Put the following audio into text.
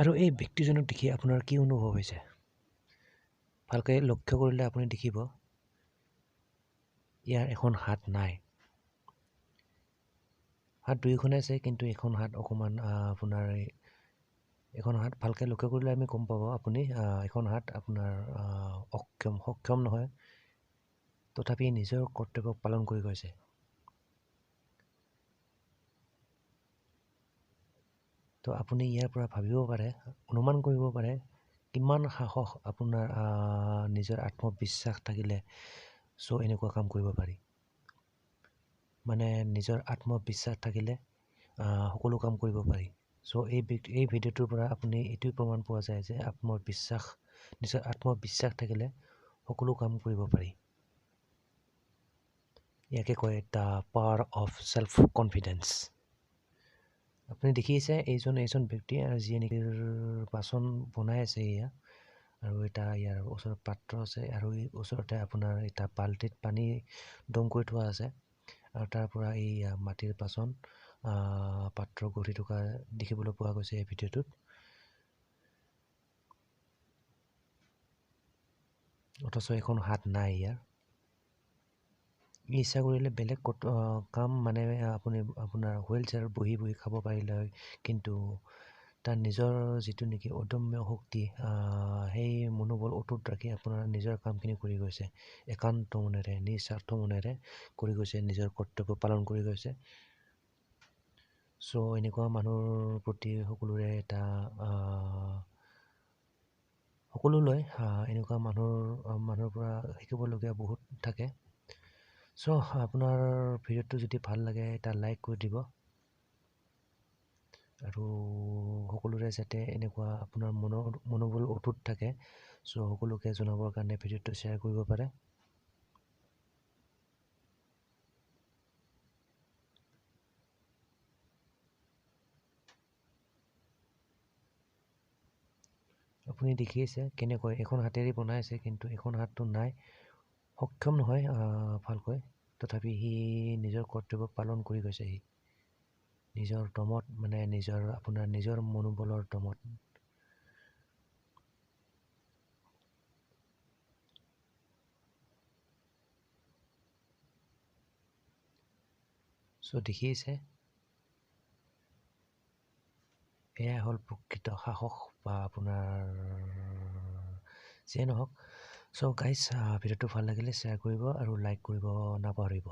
আৰু এই ব্যক্তিজনক দেখি আপোনাৰ কি অনুভৱ হৈছে? ভালকৈ লক্ষ্য কৰিলে আপুনি দেখিব ইয়াৰ এখন হাত নাই। হাত দুয়োখনে আছে, কিন্তু এখন হাত অকণমান আপোনাৰ এখন হাত ভালকৈ লক্ষ্য কৰিলে আমি গম পাব আপুনি এখন হাত আপোনাৰ সক্ষম নহয়, তথাপি নিজৰ কৰ্তব্য পালন কৰি গৈছে। তো আপুনি ইয়াৰ পৰা ভাবিব পাৰে, অনুমান কৰিব পাৰে কিমান সাহস আপোনাৰ নিজৰ আত্মবিশ্বাস থাকিলে এনেকুৱা কাম কৰিব পাৰি। মানে নিজৰ আত্মবিশ্বাস থাকিলে সকলো কাম কৰিব পাৰি। এই ভিডিঅ'টোৰ পৰা আপুনি এইটোৱে প্ৰমাণ পোৱা যায় যে নিজৰ আত্মবিশ্বাস থাকিলে সকলো কাম কৰিব পাৰি। ইয়াকে কয় the power of self confidence. আপুনি দেখিছে এইজন ব্যক্তি যিয়ে নেকি বাচন বনাই আছে এয়া, আৰু ইয়াৰ ওচৰত পাত্ৰ আছে, আৰু এই ওচৰতে আপোনাৰ এটা বাল্টিত পানী দম কৰি থোৱা আছে, আৰু তাৰ পৰা এই মাটিৰ বাচন পাত্ৰ গঢ়ি থকা দেখিবলৈ পোৱা গৈছে এই ভিডিঅ'টোত। অথচ এখন হাত নাই ইয়াৰ। ইচ্ছা কৰিলে বেলেগ কাম মানে আপোনাৰ হুইল চেয়াৰত বহি খাব পাৰিলে হয়, কিন্তু তাৰ নিজৰ যিটো নেকি অদম্য শক্তি, সেই মনোবল অটুট ৰাখি আপোনাৰ নিজৰ কামখিনি কৰি গৈছে, একান্ত মনেৰে নিস্বাৰ্থ মনেৰে কৰি গৈছে, নিজৰ কৰ্তব্য পালন কৰি গৈছে। এনেকুৱা মানুহৰ প্ৰতি সকলোলৈ এনেকুৱা মানুহৰ পৰা শিকিবলগীয়া বহুত থাকে। আপোনাৰ ভিডিঅ'টো যদি ভাল লাগে এটা লাইক কৰি দিব, আৰু সকলোৰে যাতে এনেকুৱা আপোনাৰ মনোবল অটুট থাকে, সকলোকে জনাবৰ কাৰণে ভিডিঅ'টো শ্বেয়াৰ কৰিব পাৰে। আপুনি দেখিছে কেনেকৈ এখন হাতেৰে বনাইছে, কিন্তু এখন হাতটো নাই, সক্ষম নহয় ভালকৈ, তথাপি সি নিজৰ কৰ্তব্য পালন কৰি গৈছে। সি নিজৰ দমত, মানে নিজৰ মনোবলৰ দমত। দেখিছে, এয়াই হ'ল প্ৰকৃত সাহস, বা আপোনাৰ যিয়ে নহওক। গাইজ, ভিডিঅ'টো ভাল লাগিলে শ্বেয়াৰ কৰিব আৰু লাইক কৰিব নাপাহৰিব।